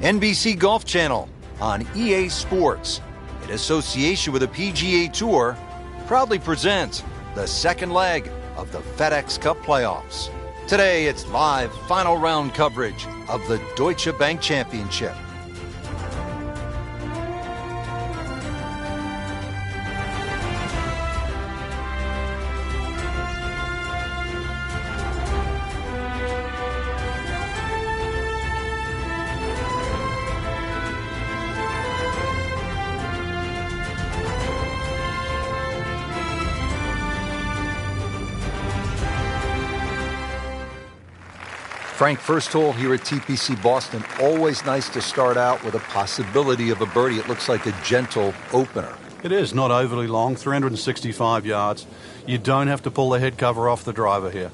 NBC Golf Channel on EA Sports, in association with the PGA Tour, proudly presents the second leg of the FedEx Cup playoffs. Today, it's live final round coverage of the Deutsche Bank Championship. Frank, first hole here at TPC Boston. Always nice to start out with a possibility of a birdie. It looks like a gentle opener. It is not overly long, 365 yards. You don't have to pull the head cover off the driver here.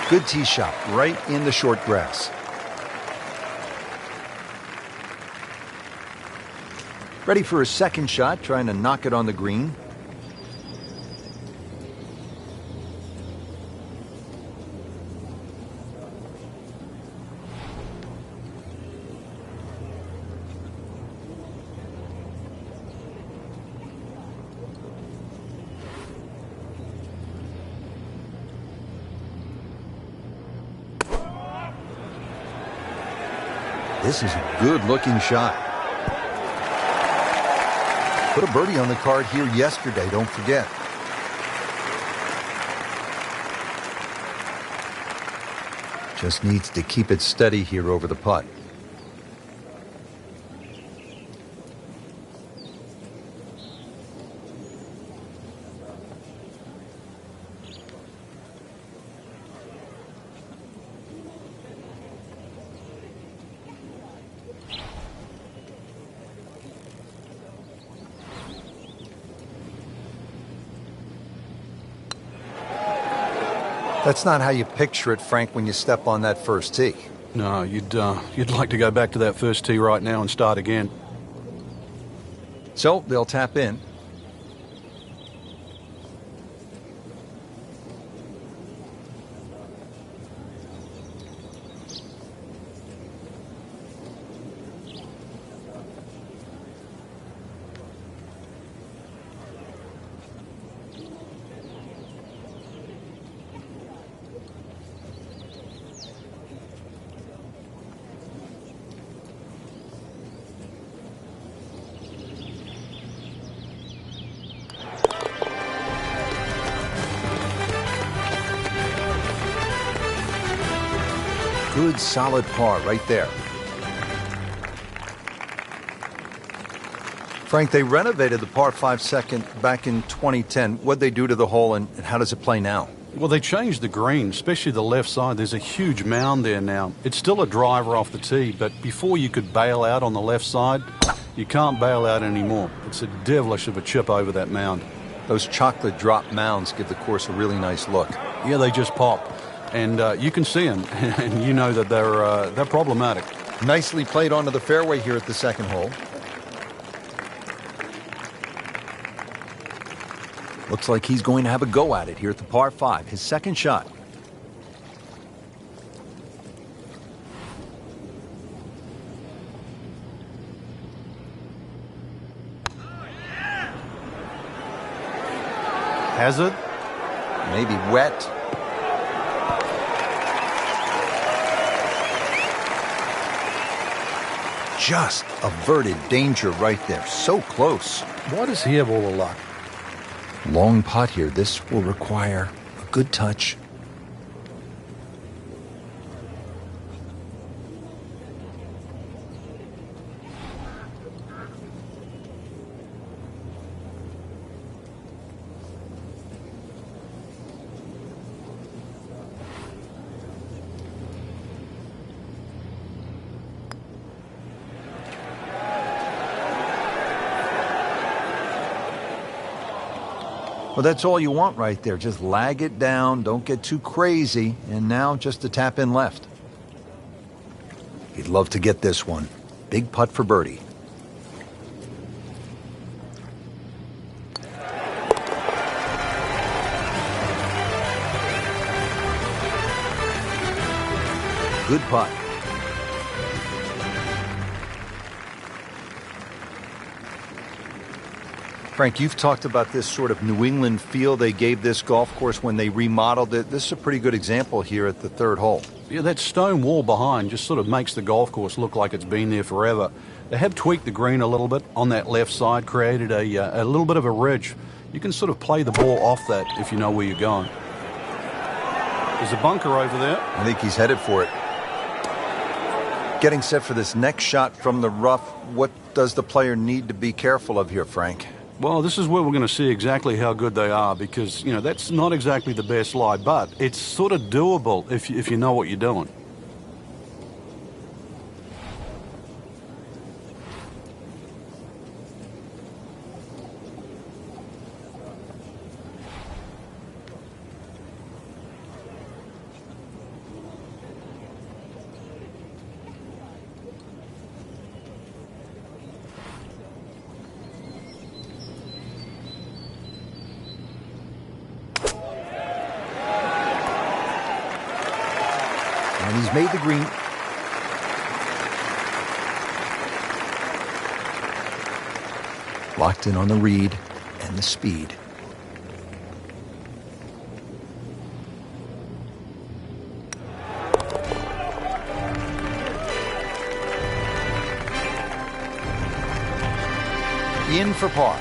Good tee shot right in the short grass. Ready for a second shot, trying to knock it on the green. This is a good-looking shot. Put a birdie on the card here yesterday, don't forget. Just needs to keep it steady here over the putt. That's not how you picture it, Frank, when you step on that first tee. No, you'd like to go back to that first tee right now and start again. So they'll tap in. good, solid par right there. Frank, they renovated the par 5 second back in 2010. What'd they do to the hole, and how does it play now? Well, they changed the green, especially the left side. There's a huge mound there now. It's still a driver off the tee, but before you could bail out on the left side, you can't bail out anymore. It's a devilish of a chip over that mound. Those chocolate drop mounds give the course a really nice look. Yeah, they just pop. And you can see them, and you know that they're problematic. Nicely played onto the fairway here at the second hole. Looks like he's going to have a go at it here at the par 5, his second shot. Hazard? Maybe wet. Just averted danger right there. So close. Why does he have all the luck? Long putt here. This will require a good touch. Well, that's all you want right there. Just lag it down. Don't get too crazy. And now just to tap in left. He'd love to get this one. Big putt for birdie. Good putt. Frank, you've talked about this sort of New England feel they gave this golf course when they remodeled it. This is a pretty good example here at the third hole. Yeah, that stone wall behind just sort of makes the golf course look like it's been there forever. They have tweaked the green a little bit on that left side, created a little bit of a ridge. You can sort of play the ball off that if you know where you're going. There's a bunker over there. I think he's headed for it. Getting set for this next shot from the rough, what does the player need to be careful of here, Frank? Well, this is where we're going to see exactly how good they are because, you know, that's not exactly the best lie, but it's sort of doable if you know what you're doing. And he's made the green. Locked in on the read and the speed. In for par.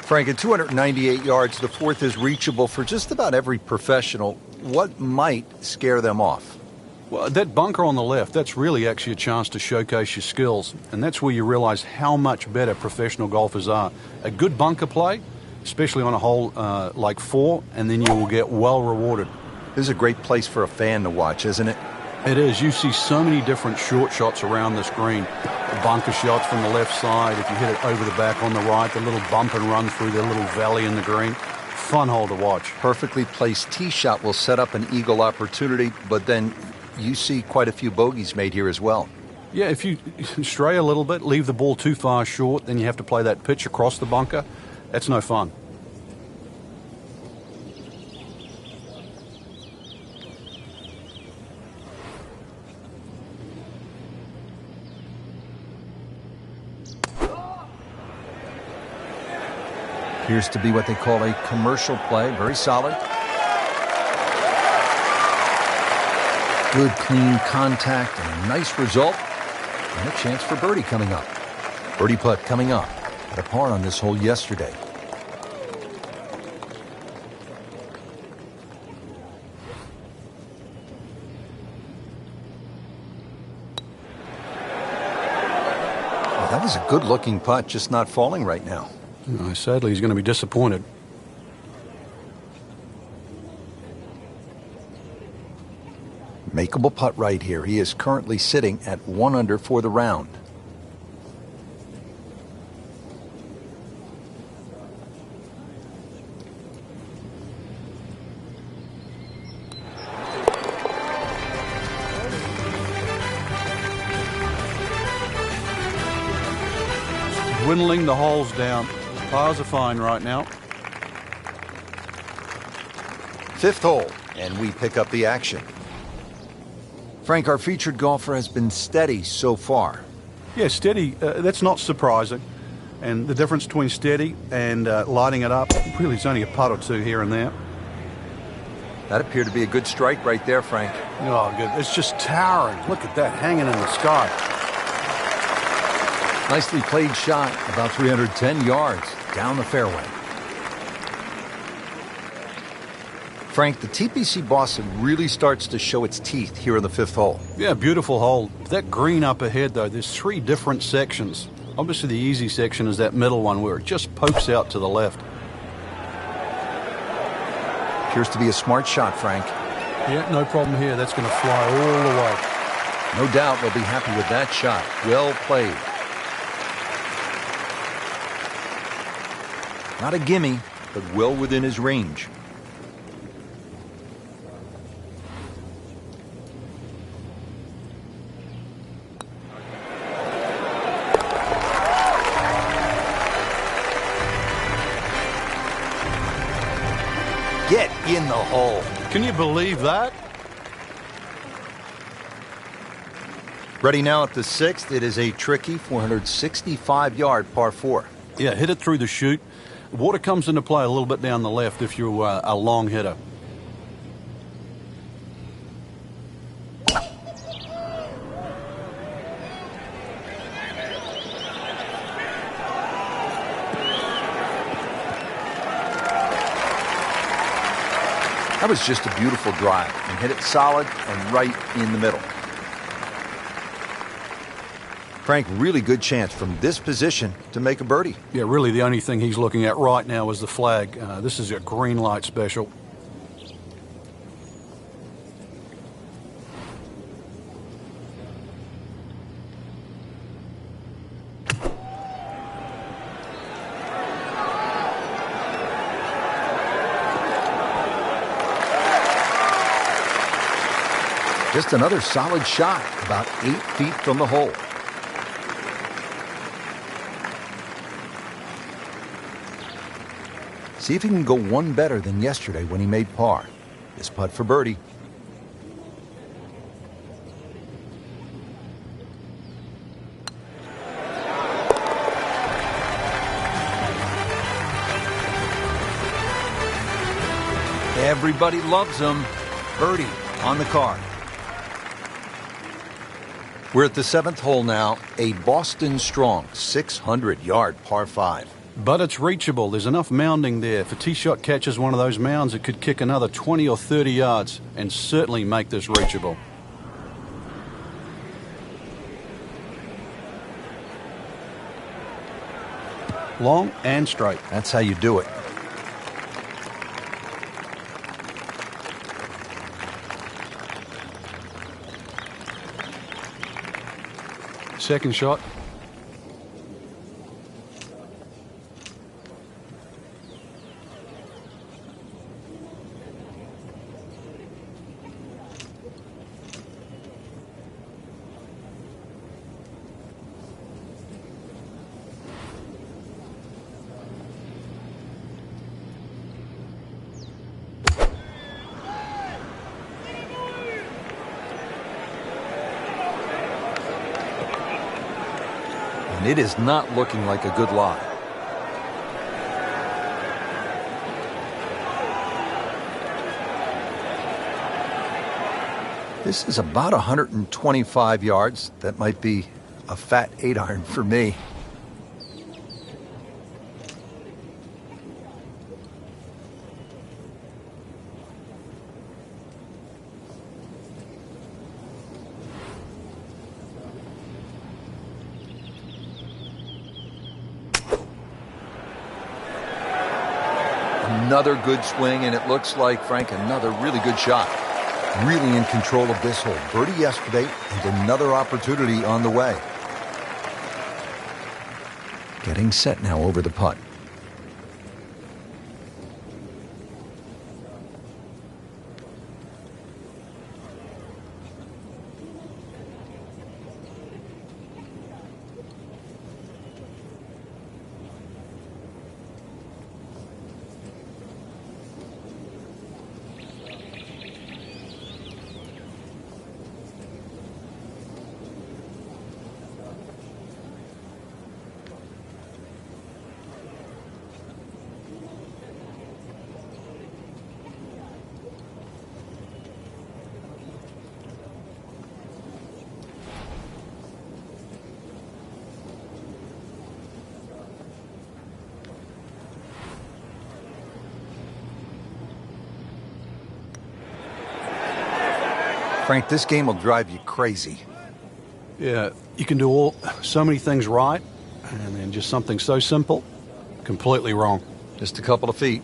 Frank, at 298 yards, the fourth is reachable for just about every professional. What might scare them off? Well, that bunker on the left, that's really actually a chance to showcase your skills, and that's where you realize how much better professional golfers are. A good bunker play, especially on a hole like 4, and then you will get well rewarded. This is a great place for a fan to watch, isn't it? It is. You see so many different short shots around this green. The bunker shots from the left side, if you hit it over the back on the right, the little bump and run through the little valley in the green. Fun hole to watch. Perfectly placed tee shot will set up an eagle opportunity, but then you see quite a few bogeys made here as well. Yeah, if you stray a little bit, leave the ball too far short, then you have to play that pitch across the bunker. That's no fun. Appears to be what they call a commercial play. Very solid. Good, clean contact and a nice result. And a chance for birdie coming up. Birdie putt coming up. Had a par on this hole yesterday. That is a good-looking putt, just not falling right now. Sadly, he's going to be disappointed. Makeable putt right here. He is currently sitting at 1 under for the round. Dwindling the holes down. Pars are fine right now. 5th hole, and we pick up the action. Frank, our featured golfer has been steady so far. Yeah, steady. That's not surprising. And the difference between steady and lighting it up, really, it's only a putt or two here and there. That appeared to be a good strike right there, Frank. Oh, good. It's just towering. Look at that, hanging in the sky. Nicely played shot, about 310 yards down the fairway. Frank, the TPC Boston really starts to show its teeth here in the 5th hole. Yeah, beautiful hole. That green up ahead, though, there's 3 different sections. Obviously, the easy section is that middle one where it just pokes out to the left. Appears to be a smart shot, Frank. Yeah, no problem here. That's going to fly all the way. No doubt they'll be happy with that shot. Well played. Not a gimme, but well within his range. Get in the hole. Can you believe that? Ready now at the 6th. It is a tricky 465-yard par 4. Yeah, hit it through the chute. Water comes into play a little bit down the left if you're a long hitter. That was just a beautiful drive and hit it solid and right in the middle. Frank, really good chance from this position to make a birdie. Yeah, really the only thing he's looking at right now is the flag. This is a green light special. Just another solid shot, about 8 feet from the hole. See if he can go one better than yesterday when he made par. This putt for birdie. Everybody loves him. Birdie on the card. We're at the 7th hole now, a Boston strong 600-yard par 5. But it's reachable. There's enough mounding there. If a tee shot catches one of those mounds, it could kick another 20 or 30 yards and certainly make this reachable. Long and straight. That's how you do it. Second shot. And it is not looking like a good lie. This is about 125 yards. That might be a fat 8-iron for me. Another good swing, and it looks like, Frank, another really good shot. Really in control of this hole. Birdie yesterday, and another opportunity on the way. Getting set now over the putt. Frank, this game will drive you crazy. Yeah, you can do so many things right, and then just something so simple, completely wrong. Just a couple of feet.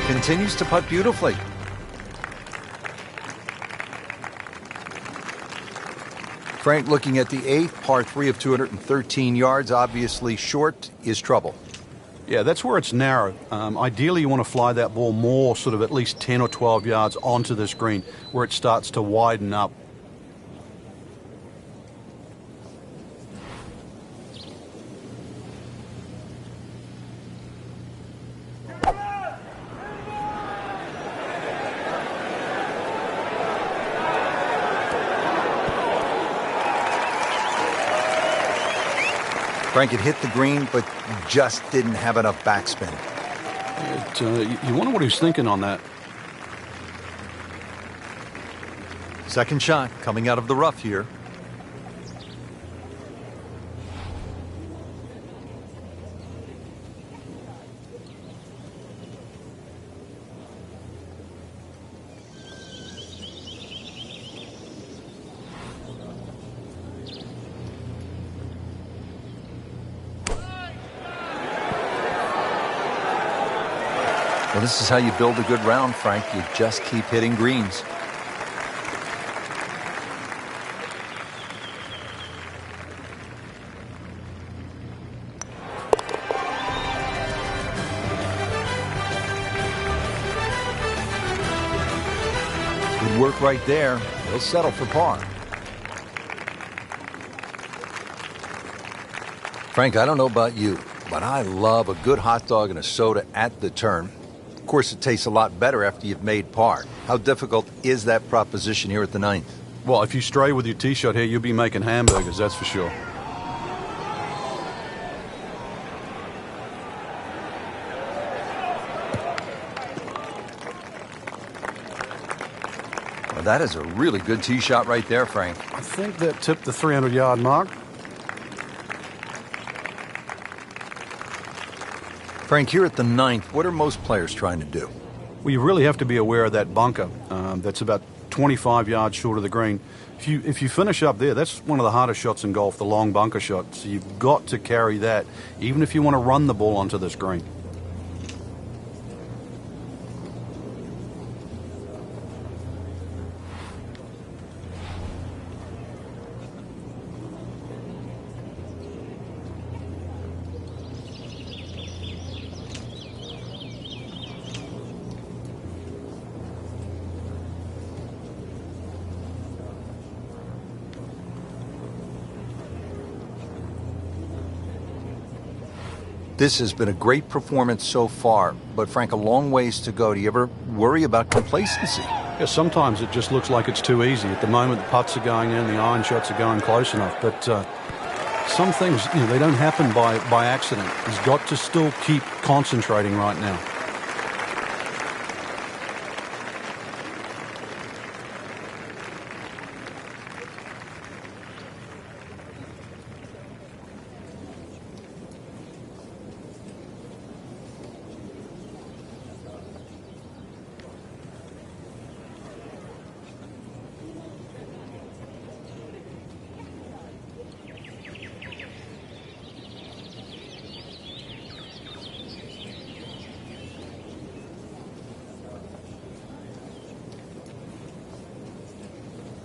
Continues to putt beautifully. Frank, looking at the 8th, par 3 of 213 yards, obviously short is trouble. Yeah, that's where it's narrow. Ideally, you want to fly that ball more, sort of at least 10 or 12 yards onto this green, where it starts to widen up. Frank, it hit the green, but just didn't have enough backspin. You wonder what he's thinking on that. Second shot coming out of the rough here. Well, this is how you build a good round, Frank. You just keep hitting greens. Good work right there. He'll settle for par. Frank, I don't know about you, but I love a good hot dog and a soda at the turn. Of course, it tastes a lot better after you've made par. How difficult is that proposition here at the 9th? Well, if you stray with your tee shot here, you'll be making hamburgers, that's for sure. Well, that is a really good tee shot right there, Frank. I think that tipped the 300-yard mark. Frank, here at the 9th, what are most players trying to do? Well, you really have to be aware of that bunker. That's about 25 yards short of the green. If you finish up there, that's one of the hardest shots in golf, the long bunker shot. So you've got to carry that, even if you want to run the ball onto this green. This has been a great performance so far, but Frank, a long ways to go. Do you ever worry about complacency? Yeah, sometimes it just looks like it's too easy. At the moment, the putts are going in, the iron shots are going close enough, but some things, they don't happen by accident. He's got to still keep concentrating right now.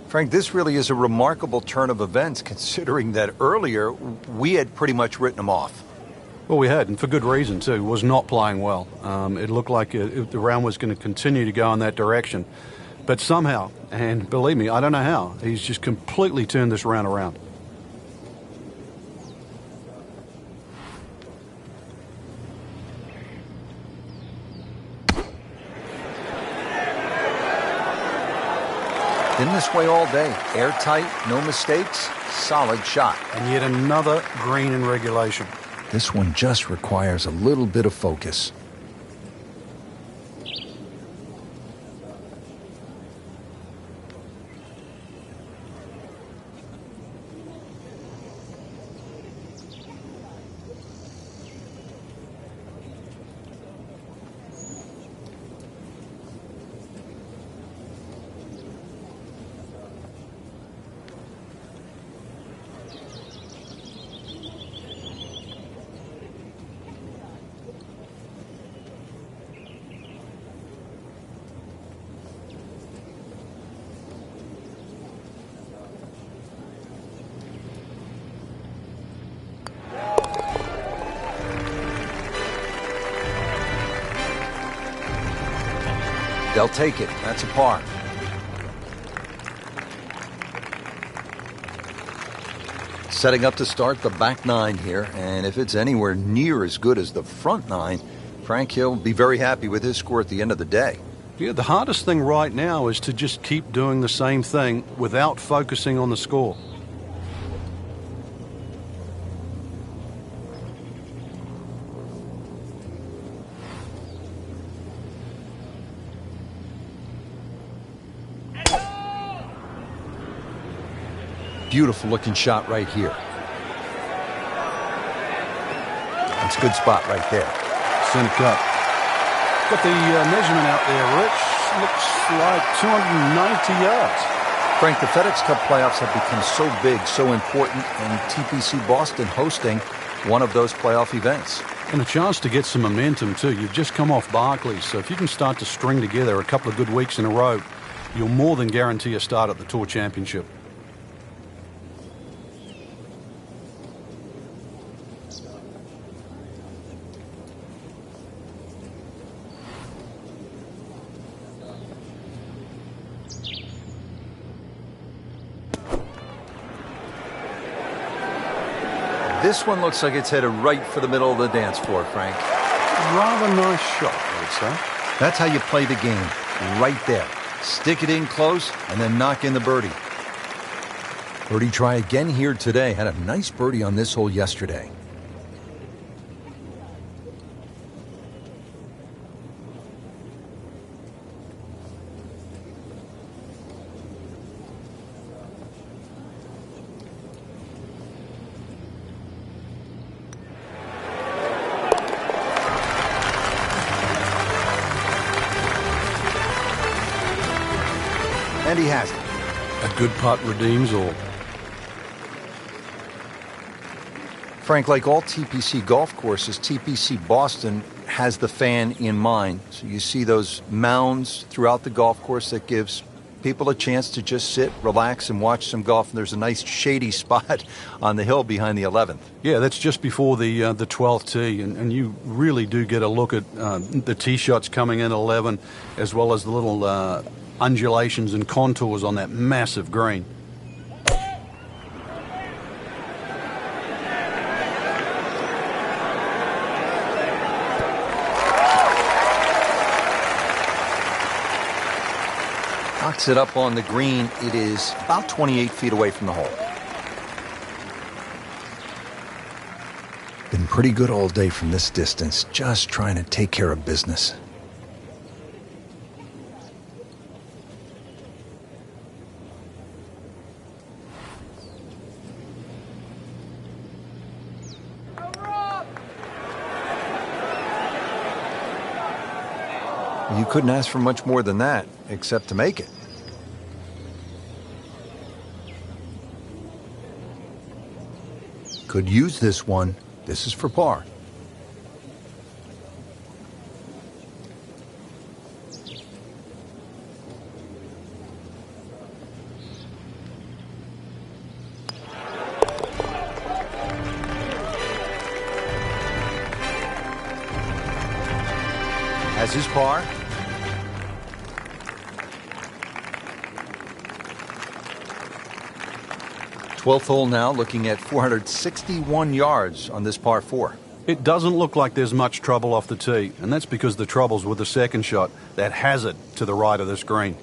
Frank, this really is a remarkable turn of events considering that earlier we had pretty much written him off. Well, we had, and for good reason, too. He was not playing well. It looked like the round was going to continue to go in that direction. But somehow, and believe me, I don't know how, he's just completely turned this round around. Been this way all day. Airtight, no mistakes, solid shot. And yet another green in regulation. This one just requires a little bit of focus. They'll take it. That's a par. Setting up to start the back nine here, and if it's anywhere near as good as the front nine, Frank, he'll be very happy with his score at the end of the day. Yeah, the hardest thing right now is to just keep doing the same thing without focusing on the score. Beautiful looking shot right here. That's a good spot right there. Center cut. Got the measurement out there, Rich. Looks like 290 yards. Frank, the FedEx Cup playoffs have become so big, so important, and TPC Boston hosting one of those playoff events. And a chance to get some momentum, too. You've just come off Barclays, so if you can start to string together a couple of good weeks in a row, you'll more than guarantee a start at the Tour Championship. This one looks like it's headed right for the middle of the dance floor, Frank. Rather nice shot, I would say. That's how you play the game, right there. Stick it in close and then knock in the birdie. Birdie try again here today. Had a nice birdie on this hole yesterday. And he has it. A good putt redeems all. Frank, like all TPC golf courses, TPC Boston has the fan in mind. So you see those mounds throughout the golf course that gives people a chance to just sit, relax, and watch some golf. And there's a nice shady spot on the hill behind the 11th. Yeah, that's just before the 12th tee, and you really do get a look at the tee shots coming in 11, as well as the little undulations and contours on that massive green. Knocks it up on the green. It is about 28 feet away from the hole. Been pretty good all day from this distance, just trying to take care of business. You couldn't ask for much more than that, except to make it. Could use this one. This is for par. has his par. Twelfth hole now, looking at 461 yards on this par 4. It doesn't look like there's much trouble off the tee, and that's because the trouble's with the second shot, that hazard to the right of this green.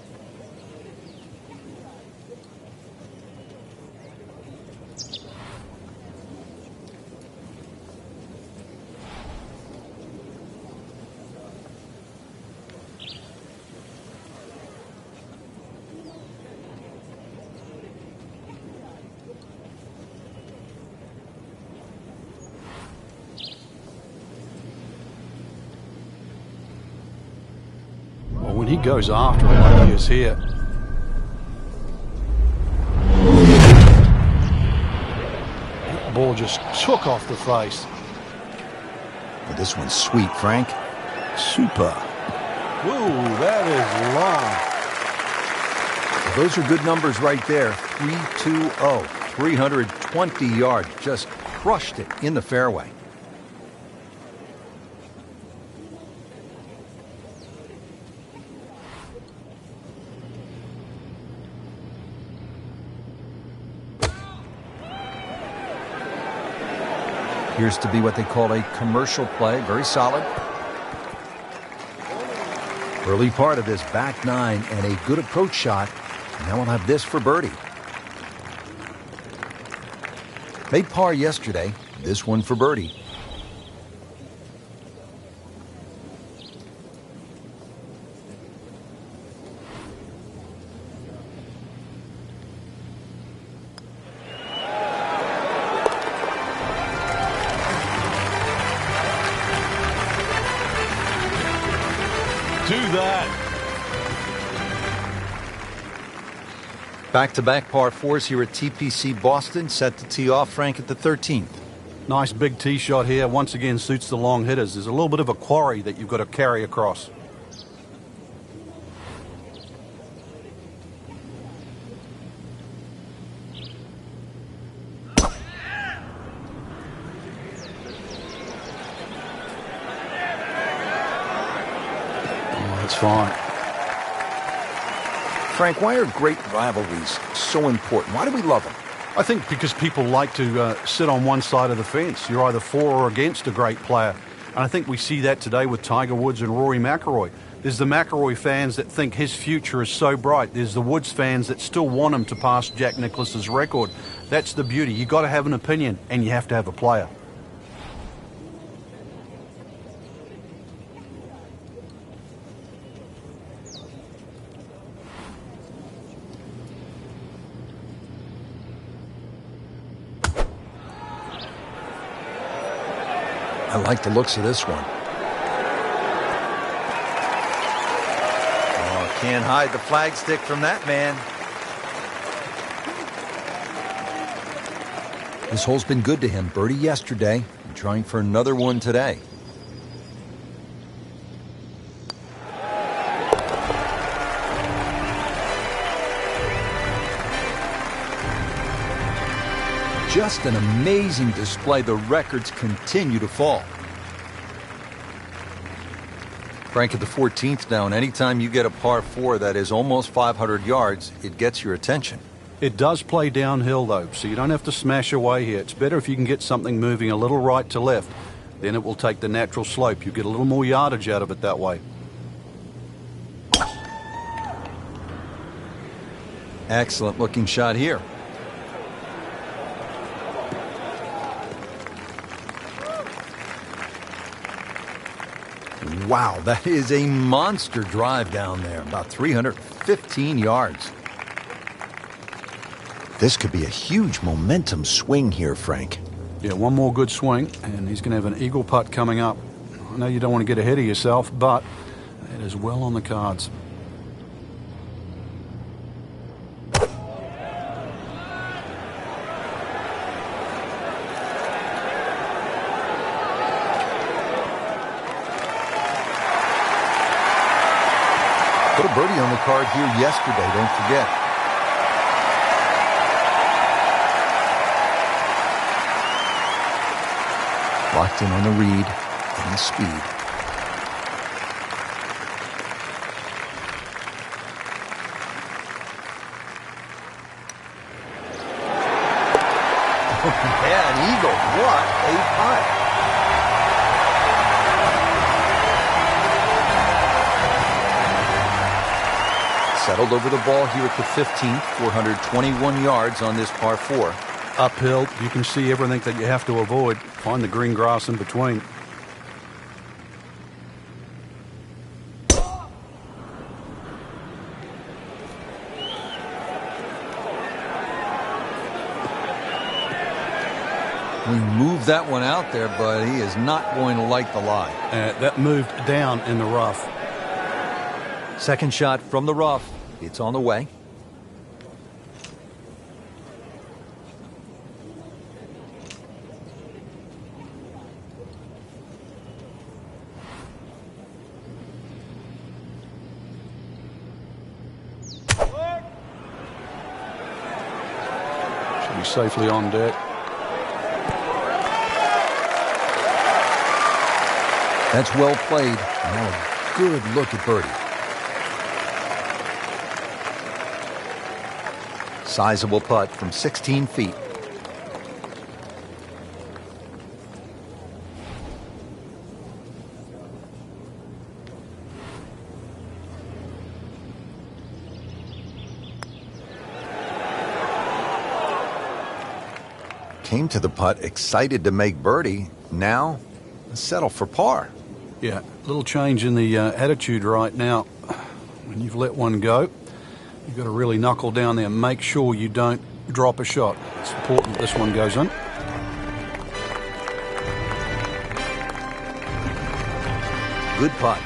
When he goes after it like he is here. That ball just took off the face. Well, this one's sweet, Frank. Super. Whoa, that is long. Well, those are good numbers right there. 320, 320 yards. Just crushed it in the fairway. Appears to be what they call a commercial play. Very solid. Early part of this back nine and a good approach shot. Now we'll have this for birdie. Made par yesterday. This one for birdie. Do that. Back-to-back par 4s here at TPC Boston, set to tee off, Frank, at the 13th. Nice big tee shot here. Once again, suits the long hitters. There's a little bit of a quarry that you've got to carry across. That's fine. Frank, why are great rivalries so important? Why do we love them? I think because people like to sit on one side of the fence. You're either for or against a great player. And I think we see that today with Tiger Woods and Rory McIlroy. There's the McIlroy fans that think his future is so bright. There's the Woods fans that still want him to pass Jack Nicklaus's record. That's the beauty. You've got to have an opinion, and you have to have a player. I like the looks of this one. Oh, can't hide the flagstick from that man. This hole's been good to him. Birdie yesterday, and trying for another one today. Just an amazing display. The records continue to fall. Frank, at the 14th down, anytime you get a par 4 that is almost 500 yards, it gets your attention. It does play downhill, though, so you don't have to smash away here. It's better if you can get something moving a little right to left. Then it will take the natural slope. You get a little more yardage out of it that way. Excellent looking shot here. Wow, that is a monster drive down there, about 315 yards. This could be a huge momentum swing here, Frank. Yeah, one more good swing, and he's going to have an eagle putt coming up. I know you don't want to get ahead of yourself, but it is well on the cards. Put a birdie on the card here yesterday, don't forget. Locked in on the read and the speed. Yeah, an eagle. What a putt. Settled over the ball here at the 15th, 421 yards on this par 4. Uphill, you can see everything that you have to avoid. Find the green grass in between. We moved that one out there, but he is not going to like the lie. That moved down in the rough. Second shot from the rough. It's on the way. Should be safely on deck. That's well played. Now a good look at birdie. Sizable putt from 16 feet. Came to the putt excited to make birdie. Now settle for par. Yeah, a little change in the attitude right now. When you've let one go, you've got to really knuckle down there and make sure you don't drop a shot. It's important this one goes in. Good putt.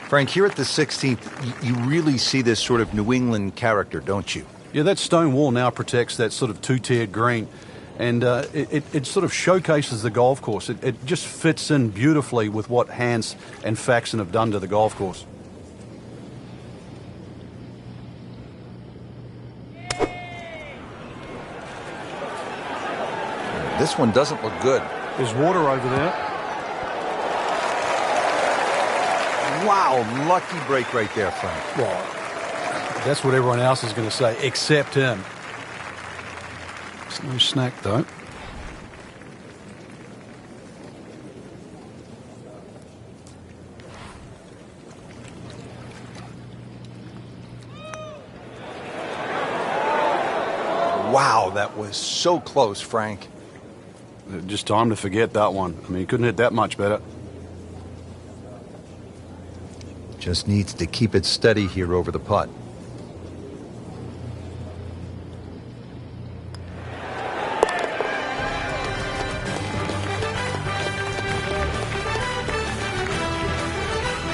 Frank, here at the 16th, you really see this sort of New England character, don't you? Yeah, that stone wall now protects that sort of two-tiered green. And it sort of showcases the golf course. It just fits in beautifully with what Hans and Faxon have done to the golf course. This one doesn't look good. There's water over there. Wow, lucky break right there, Frank. Well, that's what everyone else is going to say, except him. It's no snack, though. Wow, that was so close, Frank. Just time to forget that one. I mean, he couldn't hit that much better. Just needs to keep it steady here over the putt.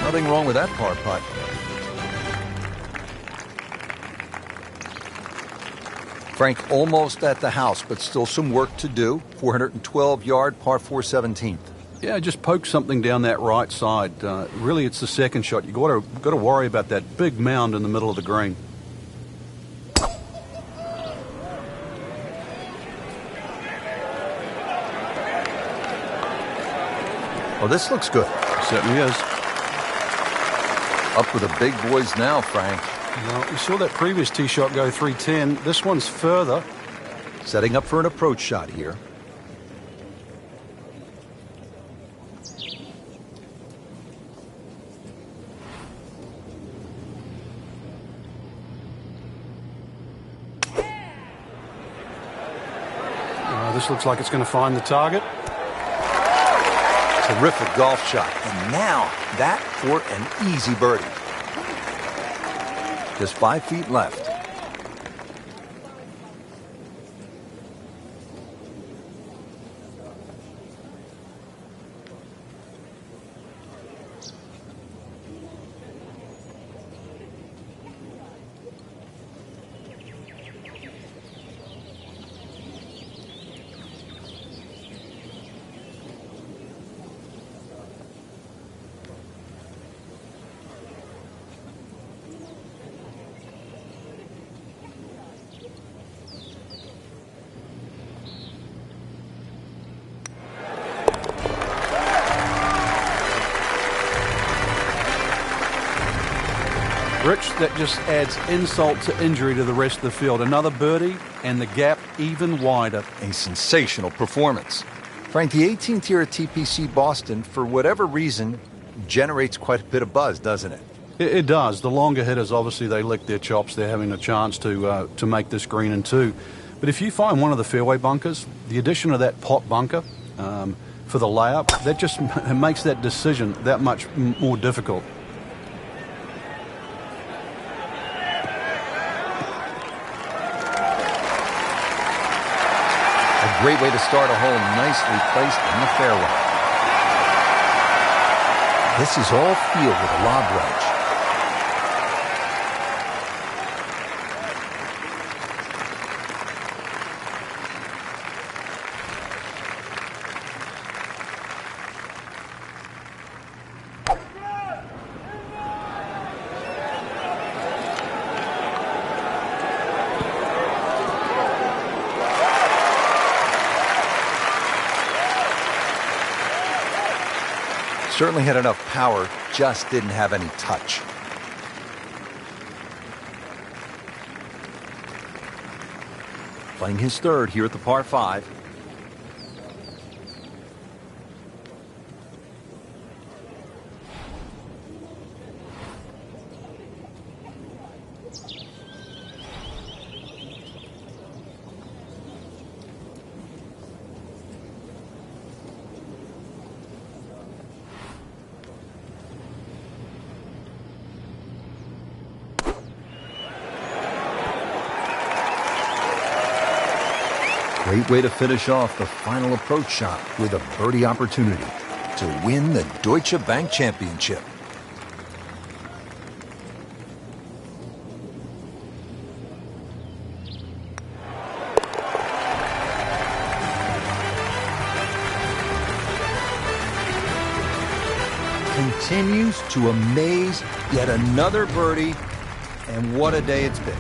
Nothing wrong with that par putt. Frank almost at the house, but still some work to do. 412-yard par 4 17th. Yeah, just poke something down that right side. Really, it's the second shot. You got to worry about that big mound in the middle of the green. Well, this looks good. Certainly is. Up with the big boys now, Frank. Well, we saw that previous tee shot go 310. This one's further. Setting up for an approach shot here. This looks like it's going to find the target. Terrific golf shot. And now that for an easy birdie. Just 5 feet left. approach that just adds insult to injury to the rest of the field. Another birdie, and the gap even wider. A sensational performance. Frank, the 18th here at TPC Boston, for whatever reason, generates quite a bit of buzz, doesn't it? It does. The longer hitters, obviously, they lick their chops. They're having a chance to make this green in two. But if you find one of the fairway bunkers, the addition of that pot bunker for the layup, that just makes that decision that much more difficult. A great way to start a hole, nicely placed in the fairway. This is all field with a lob wedge. Certainly had enough power, just didn't have any touch. Playing his third here at the par 5. Great way to finish off the final approach shot with a birdie opportunity to win the Deutsche Bank Championship. Continues to amaze, yet another birdie, and what a day it's been.